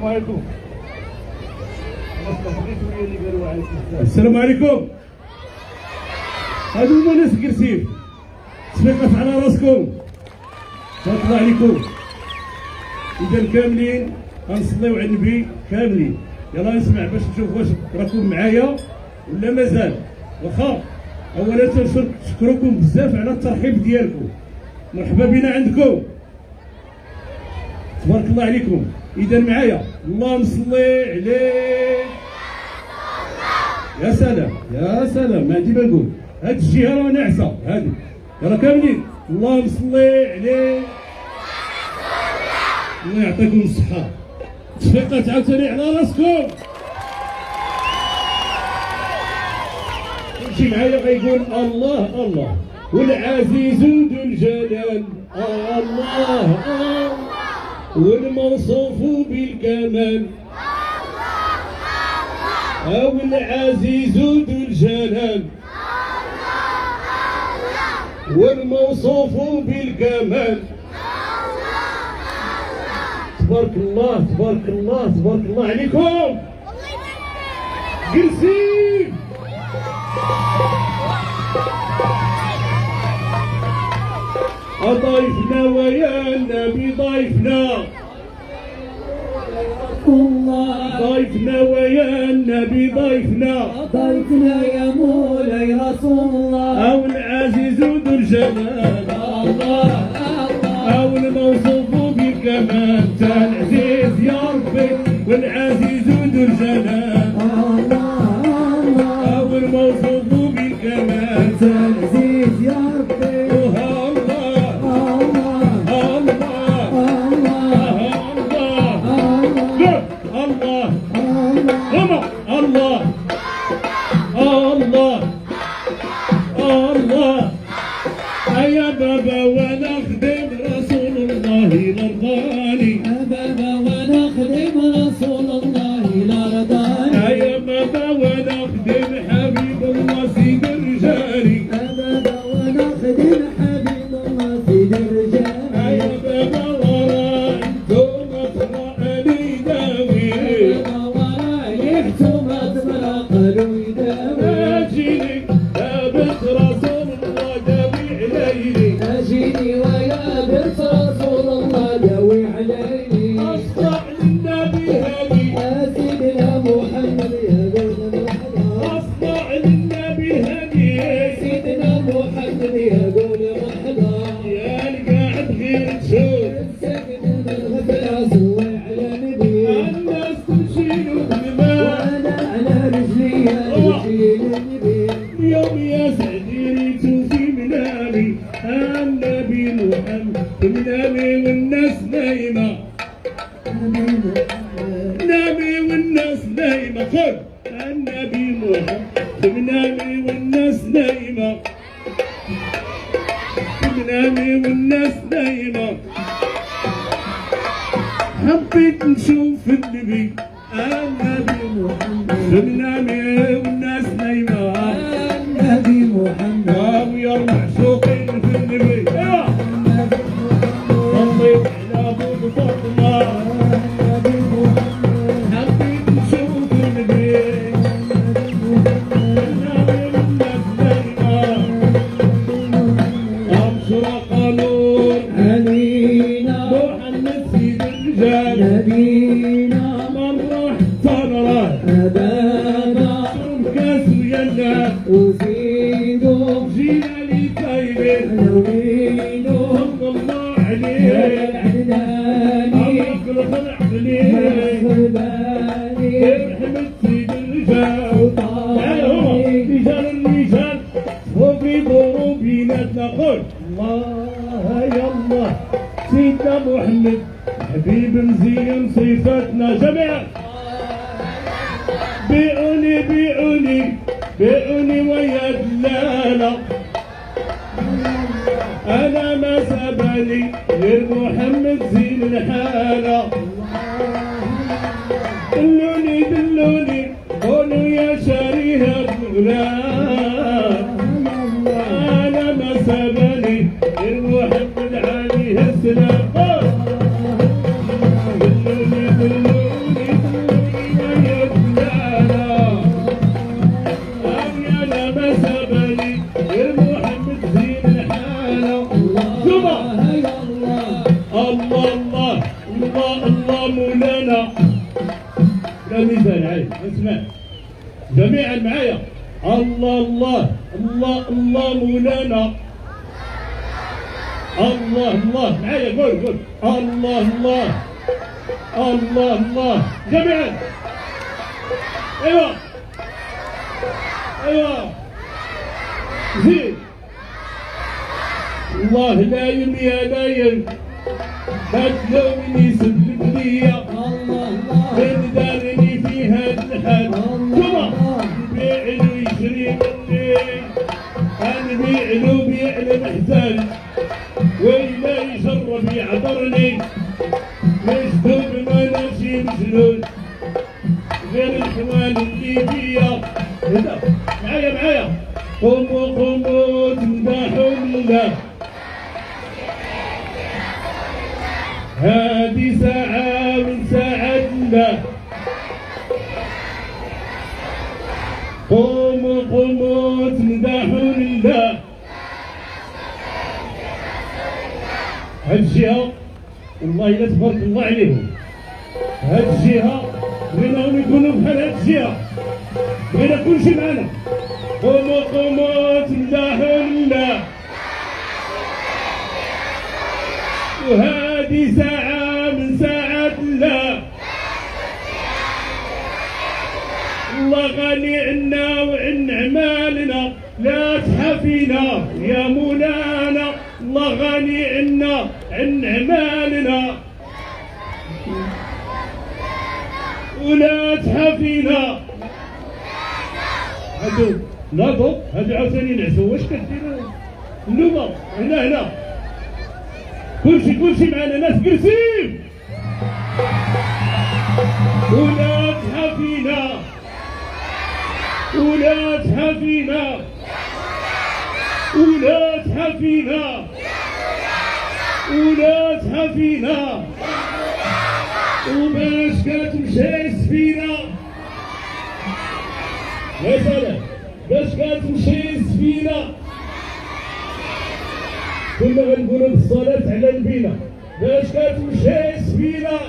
عليكم. السلام عليكم. هادو هما ناس كرسيف، تفيقات على راسكم، بارك الله عليكم. إذا كاملين غنصليو على النبي كاملين. يلا نسمع باش نشوف واش راكم معايا ولا مازال. واخا اولا تنشكركم بزاف على الترحيب ديالكم، مرحبا بنا عندكم، تبارك الله عليكم. اذا معايا اللهم صل عليه. يا سلام يا سلام، ما عندي ما نقول، هاد الجهه راه ناعسه هادي. يلا كاملين اللهم صل عليه. الله يعطيكم الصحه. تفيقات عاوتاني على راسكم. يمشي معايا غيقول الله الله والعزيز ذو الجلال، الله الله والموصوف بالكمال، أو العزيز ذو الجلال والموصوف بالكمال. تبارك الله تبارك الله تبارك الله عليكم. قرسي ضيفنا ويا النبي ضيفنا، ضيفنا ويا النبي ضيفنا، ضيفنا يا مولاي رسول الله، أو العزيز ذو الجلال، الله أو الموصوف بالكمال. العزيز يا ربي والعزيز ذو الجلال، الله أو الموصوف بالكمال. العزيز يا ربي، يا بابا ونخدم رسول الله الأرضاني، بابا ونخدم رسول الله الأرضاني، يا بابا ونخدم حبيب الله سيد الرجال، بابا ونخدم حبيب الله سيد الرجال، يا بابا وراء انتم اطلع لي داوي، بابا وراي انتم اطلع قالوا يداوي، اجيني ثابت رسول الله داوي عليني، اجيني ويا بنت رسول الله داوي عليني، اصلع للنبي هادي، يا سيدنا محمد يا قول مرحبا، اصلع للنبي هادي، يا سيدنا محمد يا قول مرحبا، يا القاعد غير تشوف سيدنا الغفلة صلي على نبي، الناس تشيل بالماء وانا على رجلي اشيل النبي، اليوم يا سعدي في منامي النبي محمد منامي والناس نايمة، نامي والناس نايمة. خذ النبي محمد منامي والناس نايمة، منامي والناس نايمة. حبيت نشوف النبي محمد منامي والناس نايمة، النبي محمد ويا المعشوقين في النبي صليت على ابو فاطمه. حبيت نشوف النبي النبي والناس نايمه، اشرق نور علينا محمد سيد الرجال، نبينا من روح صنره أبانا كاس ويلا وزيدوا جينا لي طيبين نوينوا صلى الله عليه العدناني أمرك الخلع عليه الغرباني رحمة سيد الرجال. وطاعي رجال الرجال وفي ضروبيناتنا قل الله يا الله سيدنا محمد حبيب مزين صفاتنا جميعا. بيعوني بيعوني بيعوني ويا دلالة، أنا ما سبني غير محمد زين الحالة. دلوني دلوني قولوا يا شريهة الغلام، أنا ما سبني غير محمد عليه السلام. دلوني دلوني مولانا زوما يا الله الله الله الله الله مولانا لا ميزان عايز اسمع جميعا معايا الله الله الله الله مولانا الله الله معايا قول الله الله الله الله جميعا ايوه ايوه زيد الله لايم يا لايم هتلومني سلك ليا الله الله من دارني في هاد الحال ثم نبيع له يشري مني نبيع له بيع محتاج وإلا يجرب يعبرني مجذوب ما نمشي مجنون غير الحوال اللي فيا هنا معايا قوموا تمدحوا لله هذه ساعة من ساعات الله قوموا تمدحوا لله هاد الجهة والله إلا تبارك الله عليهم هاد الجهة بغيناهم يكونوا بحال هاد الجهة بغينا كلشي معانا قوموا تمدحوا لله وهذه ساعة من ساعات الله الله غني عنا وعن أعمالنا لا تحافينا يا مولانا الله غني عنا عن أعمالنا ولا تحافينا هادو ناضوا هادو عاوتاني نعسوا واش كديروا النوبة هنا كلشي معنا ناس قرسيم ولا تحافينا ولا تحافينا ولا تحافينا ولا تحافينا وباش كتمشي السفينة يا سلام باش كتمشي السفينة كنا غنقولوا بالصلاة على البينا باش كتمشي السفينة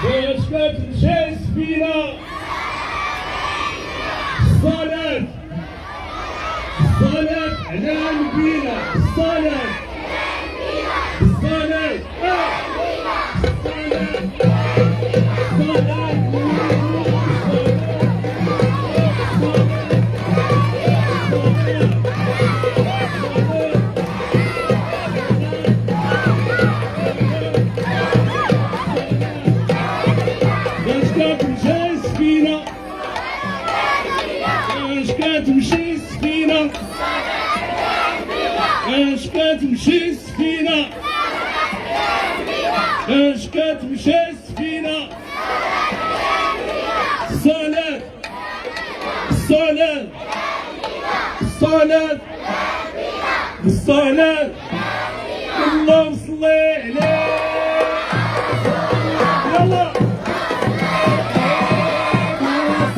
باش كتمشي السفينة الصلاة على البينا الصلاة كتمشي السفينة اش كتمشي السفينة اش كتمشي السفينة الصلاة الصلاة الصلاة الصلاة اللهم صل عليه يلا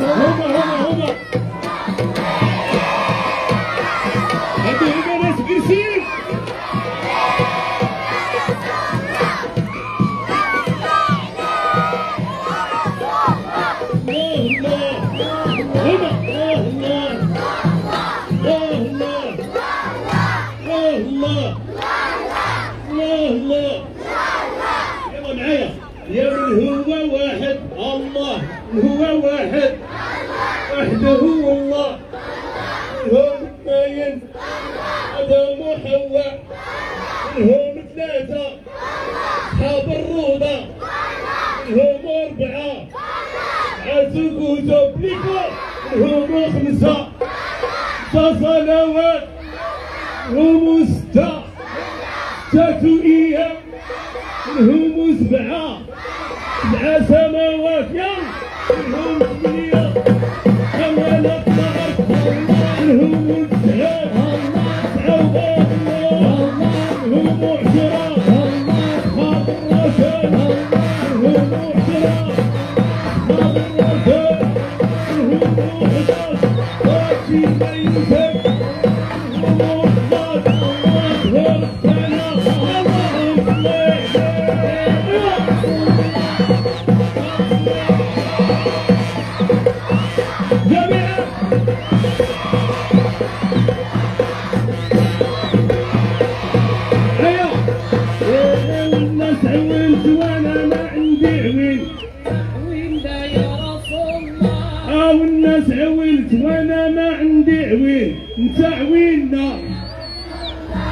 هما هادو ناس قرسيين الله يلا معايا يا من هو واحد الله هو واحد وحده هو الله هم اثنين ادم وحواء هم ثلاثة اصحاب الروضة هم أربعة عاتق وتبليكا هم خمسة صلوات هم ستة ستة هم سبعة سماوات هم ثمانية كمال الطهر هم تسعة سبعة هم عشرة مرتين هم عشرة مرتين هم 11 وعشرين هم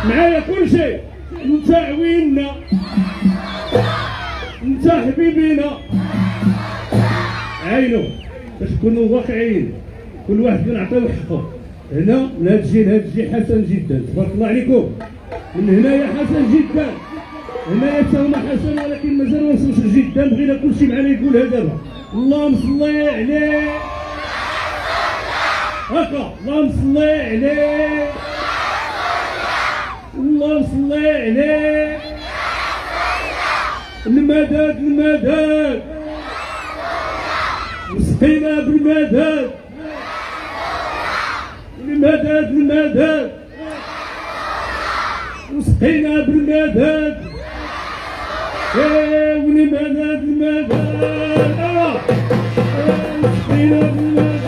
معايا كل شيء. انت عويننا، انت حبيبينا. عينو باش نكونوا واقعيين، كل واحد كنعطيو حقه. هنا من هذا الجيل حسن جدا، تبارك الله عليكم. من هنايا حسن جدا، هنايا تا هما حسن، ولكن مازال ما وصلوش لجدا. بغينا كلشي معنا يقولها دابا. اللهم صلي عليه هكا، اللهم صلي عليه، اللهم صلي عليه. المدد المدد، مسقينا بالمدد، المدد المدد، مسقينا بالمدد. والمدد المدد، مسقينا بالمدد.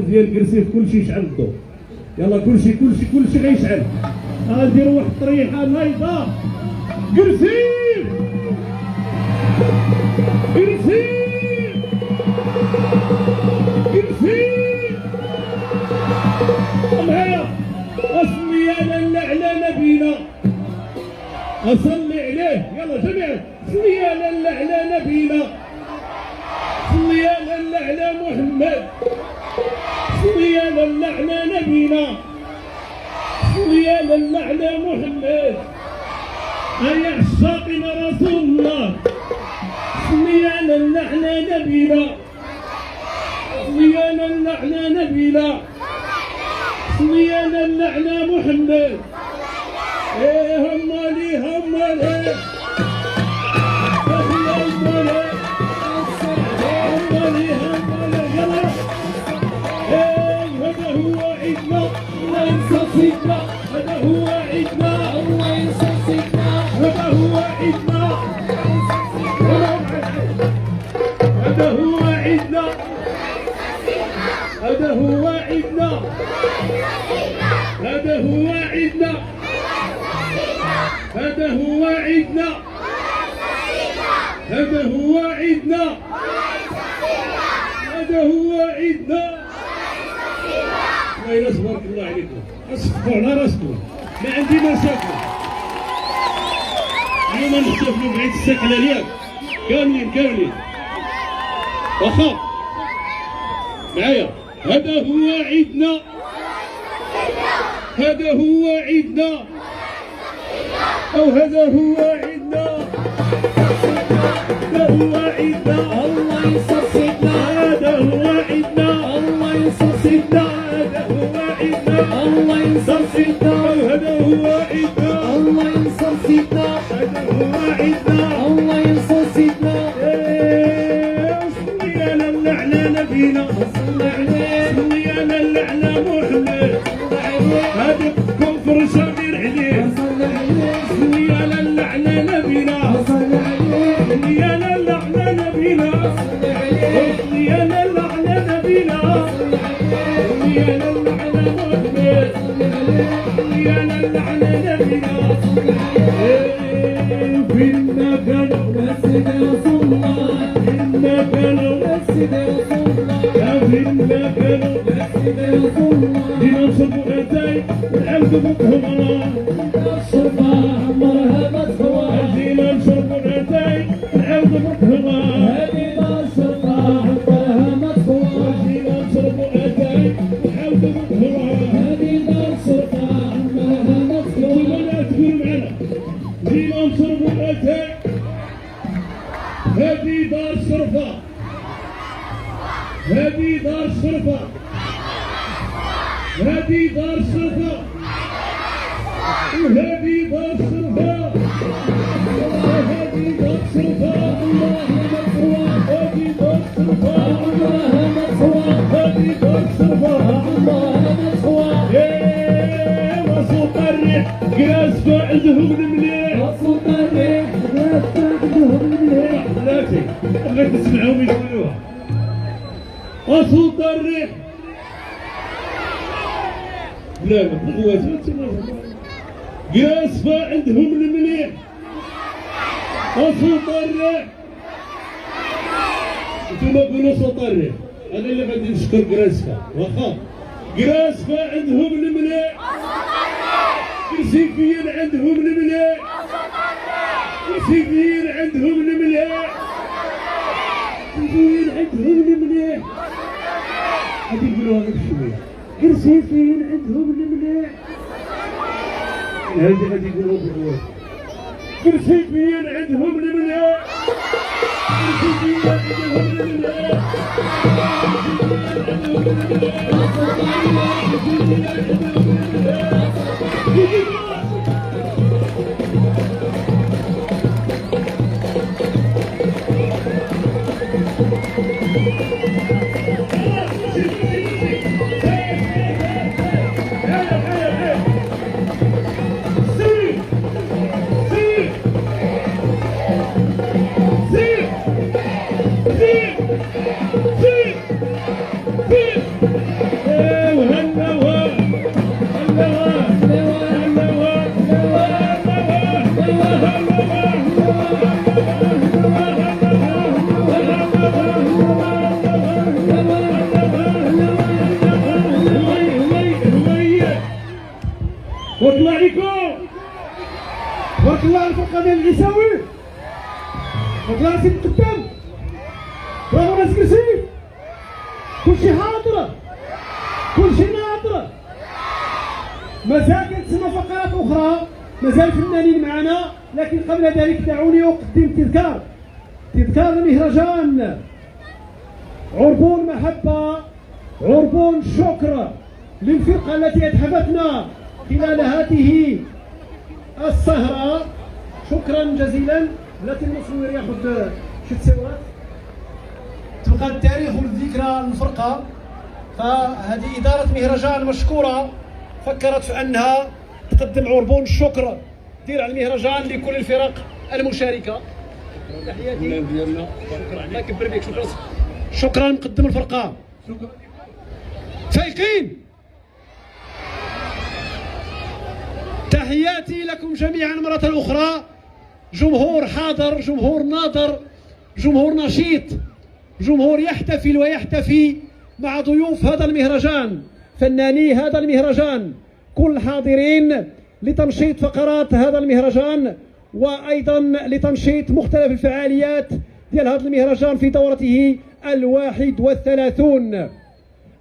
ديال كرسي كلشي يشعل الضوء. يلا كلشي غيشعل. غنديروا واحد الطريحه نايضه. كرسي كرسي كرسي معايا. اصلي على نبينا، اصلي عليه. يلا جميعا صلي على نبينا، صلي على محمد، صلي على نبينا، صلي على محمد. هيا عشاقنا رسول الله، صلي على نبينا، صلي على نبينا، صلي على محمد. همالي همالي هذا هو عيدنا، الله ينصر سيدنا. هذا هو عيدنا، هذا هو عيدنا، هذا هو عيدنا، هذا هو عيدنا، هذا هو عيدنا، هذا هو عيدنا، هذا هو عيدنا. الله تبارك الله عليكم، اصفوا على راسكم، ما عندي مشاكل. اليوم نحتفلوا بعيد السقلة اليوم كاملين واخا معايا. هذا هو عيدنا، هذا هو عيدنا، او هذا هو عيدنا، هذا هو عيدنا. الله ينصر سيدنا، هذا هو عيدنا، الله ينصر سيدنا، هذا هو عيدنا، الله ينصر سيدنا، هذا هو عيدنا، الله ينصر سيدنا، هذا هو عيدنا الله ينصر سيدنا صلي على الأعلى نبينا صلى عليه صلي على الأعلى محمد صلى عليه هذا كفر صغير عليه صلى عليه صلي على الأعلى نبينا صلى عليه صلي على الأعلى نبينا صلى عليه صلي على الأعلى نبينا صلى عليه صلي على الأعلى محمد صلى عليه صلي على الأعلى نبينا صلى عليه فينا كانوا مسجد رسول الله فينا كانوا مسجد رسول الله فينا كانوا مسجد رسول الله لننصب أتاي العبد مطهرا الشرطة عمرها مدفوعة لننصب أتاي العبد مطهرا هذه دار الشرطة عمرها مدفوعة لننصب أتاي العبد مطهرا هذه دار الشرطة عمرها مدفوعة ولا تقول معنا لننصب أتاي هذه دار شرفة هذه دار شرفة هذه دار شرفة وهذه دار شرفة وهذه دار شرفة عمرها مدفوعة هذه دار شرفة عمرها مدفوعة هذه دار شرفة عمرها مدفوعة وصوت الريح جلاس عندهم المليح وصوت الريح لا تاخذهم الليل ثلاثة بغيت تسمعهم يقولوها وصوت الريح لا هو جلاس عندهم المليح وصوت الريح انتم قولوا صوت الريح انا اللي غادي نشكر جراسفا واخا جراسفا عندهم المليح كرسيفيين عندهم المليح كرسيفيين عندهم المليح كرسيفيين عندهم المليح غادي نقولوها غير شويه كرسيفيين عندهم المليح هذه غادي يقولوها بالعواد كرسيفيين عندهم المليح كرسيفيين عندهم المليح واطلع لكم وطلع الفرقه ديال العيساوي وطلع سيد القدام راهو ناس كرسي كلشي حاضر كلشي ناظر مازال كنتسمى فقرات اخرى مازال فنانين معنا لكن قبل ذلك دعوني اقدم تذكار المهرجان عربون محبه عربون شكر للفرقه التي اتحفتنا خلال هذه السهرة. شكرا جزيلا. بلاتي المصور ياخذ شي تصويرات تبقى التاريخ والذكرى للفرقة. فهذه إدارة مهرجان مشكورة فكرت في أنها تقدم عربون الشكر ديال على المهرجان لكل الفرق المشاركة. تحياتي شكرا الله يكبر بك. شكرا مقدم الفرقة. فايقين. تحياتي لكم جميعا مرة أخرى. جمهور حاضر، جمهور ناظر، جمهور نشيط، جمهور يحتفل ويحتفي مع ضيوف هذا المهرجان، فناني هذا المهرجان، كل حاضرين لتنشيط فقرات هذا المهرجان وأيضا لتنشيط مختلف الفعاليات ديال هذا المهرجان في دورته 31.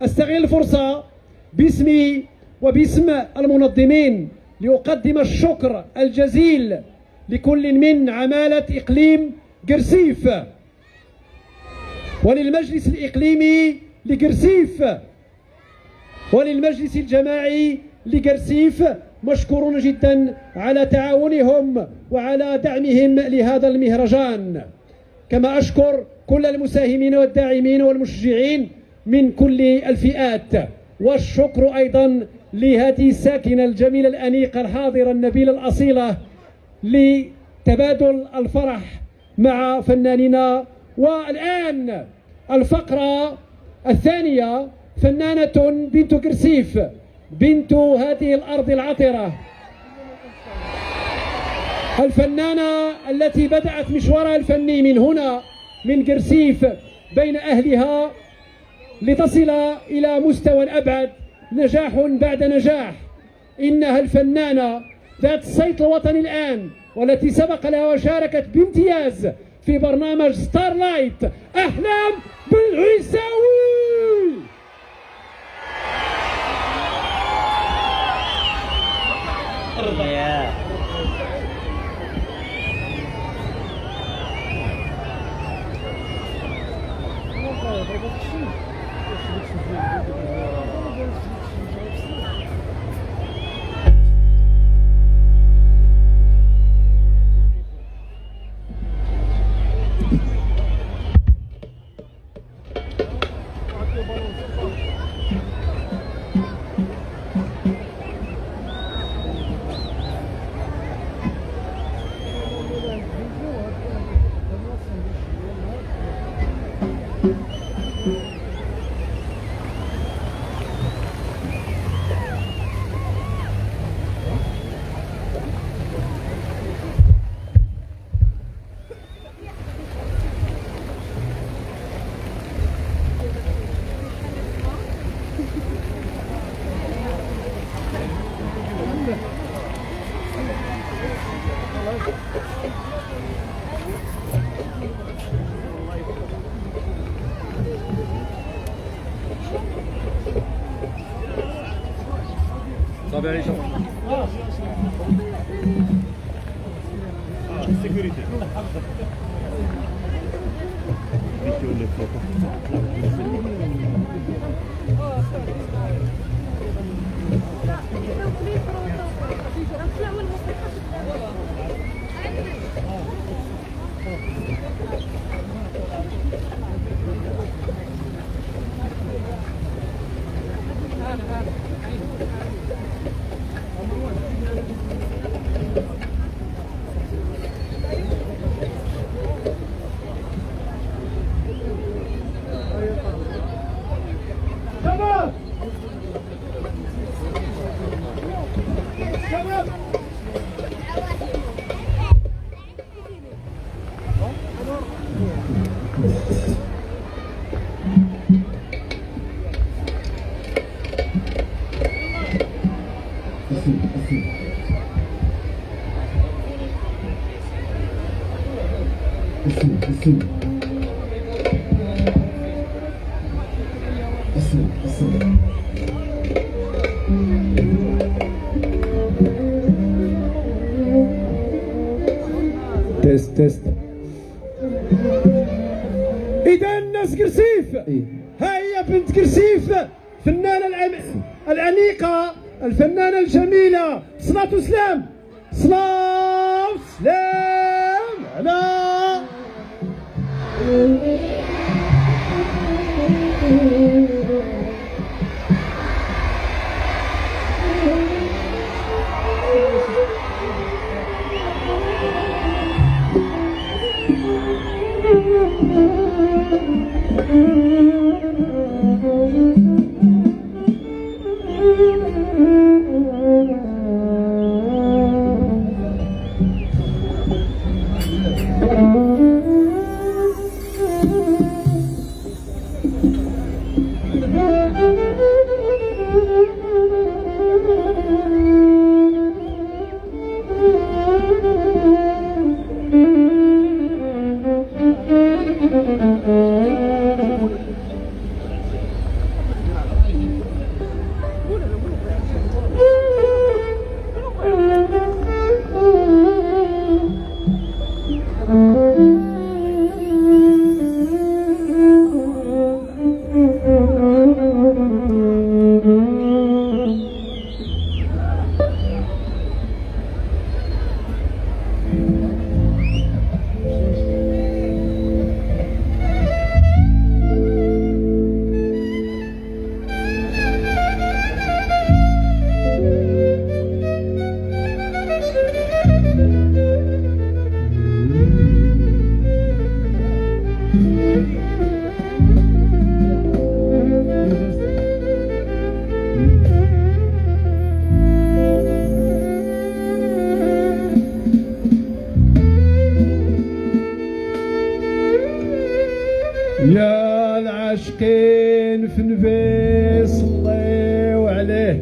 استغل الفرصة باسمي وباسم المنظمين لأقدم الشكر الجزيل لكل من عمالة إقليم قرسيف وللمجلس الإقليمي لقرسيف وللمجلس الجماعي لقرسيف مشكورون جدا على تعاونهم وعلى دعمهم لهذا المهرجان. كما أشكر كل المساهمين والداعمين والمشجعين من كل الفئات، والشكر أيضا لهذه الساكنة الجميلة الأنيقة الحاضرة النبيلة الأصيلة لتبادل الفرح مع فناننا. والآن الفقرة الثانية، فنانة بنت كرسيف، بنت هذه الأرض العطرة، الفنانة التي بدأت مشوارها الفني من هنا من كرسيف بين أهلها لتصل إلى مستوى أبعد، نجاح بعد نجاح. إنها الفنانة ذات الصيت الوطني الآن، والتي سبق لها وشاركت بامتياز في برنامج ستارلايت، أحلام بالعيساوي. Sécurité. تست. إذا الناس كرسيف، هاي بنت كرسيف، فنانة الأنيقة، الفنانة الجميلة. صلاة وسلام، صلاة وسلام على يا العاشقين في النبي صليوا عليه،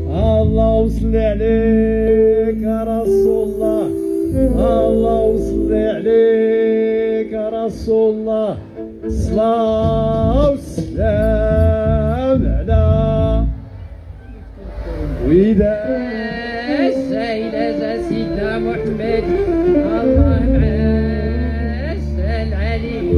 اللهم صل عليك يا رسول الله، اللهم صل عليك يا رسول الله، الصلاة والسلام على وإذا السيدة سيدنا محمد اللهم صل عليه.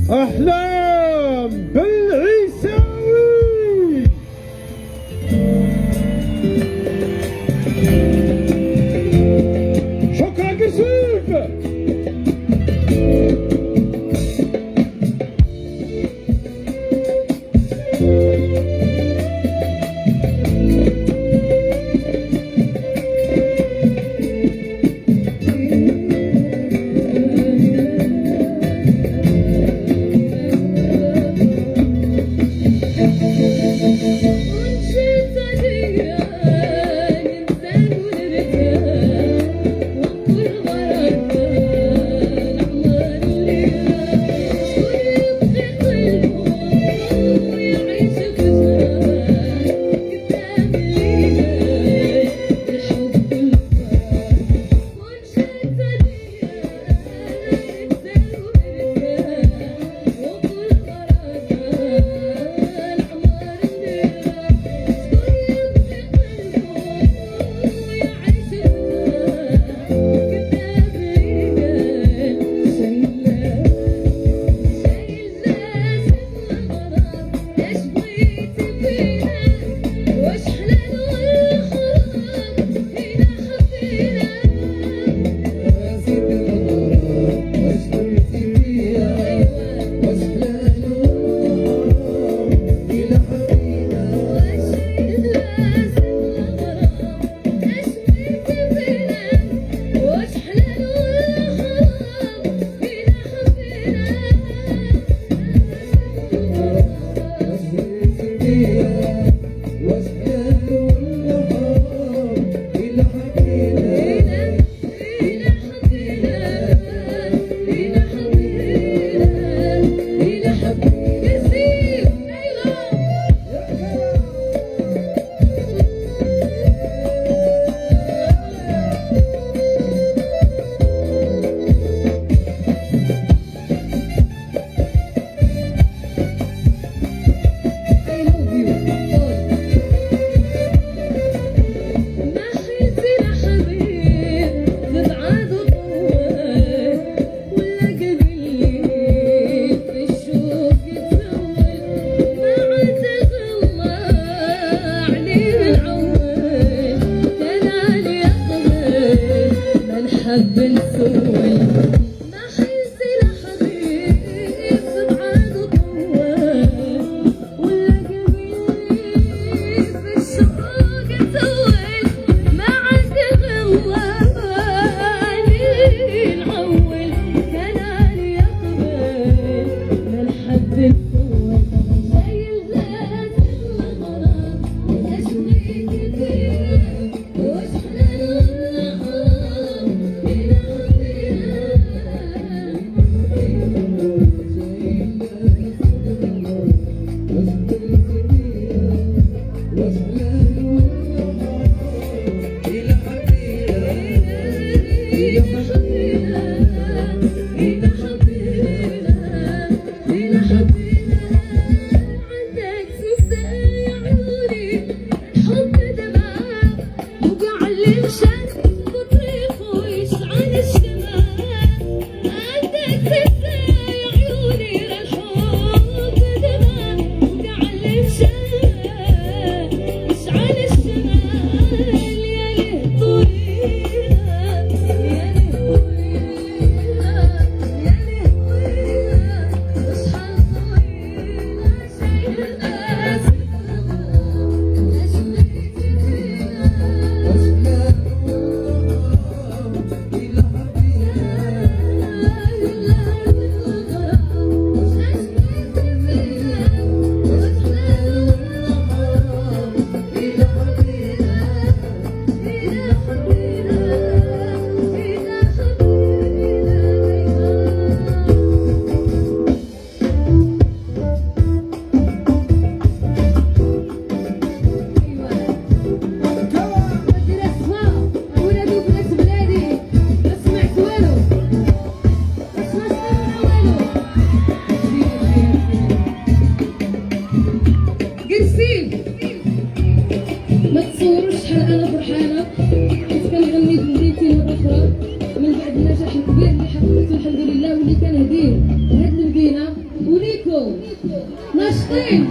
أحلام بالعيساوي. شكرا كسيف. عليكم ناشطين.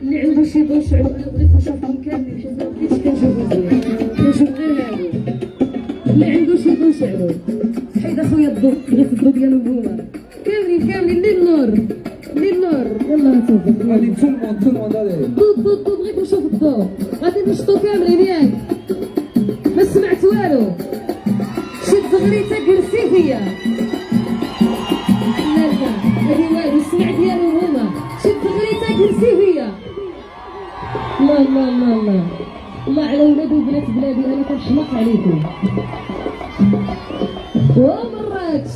اللي عنده شي ضو شعلو انا بغيت نشوفهم كاملين حيت ما بقيتش كنشوف مزيان كنشوف غير هادو اللي عنده شي ضو شعلو حيد اخويا الضو بغيت الضو ديالهم هما كاملين للنور يلا نشوفو Allez, tout le monde, allez. ضو بغيت نشوف الضو غادي نشطو كاملين ياك ما سمعت والو شي زغريته كرسي فيا لا هادي والو السمع ديالهم هما شي زغريته كرسي فيا الله على ولاد وبنات بلادي انا كنحماق عليكم ومراكش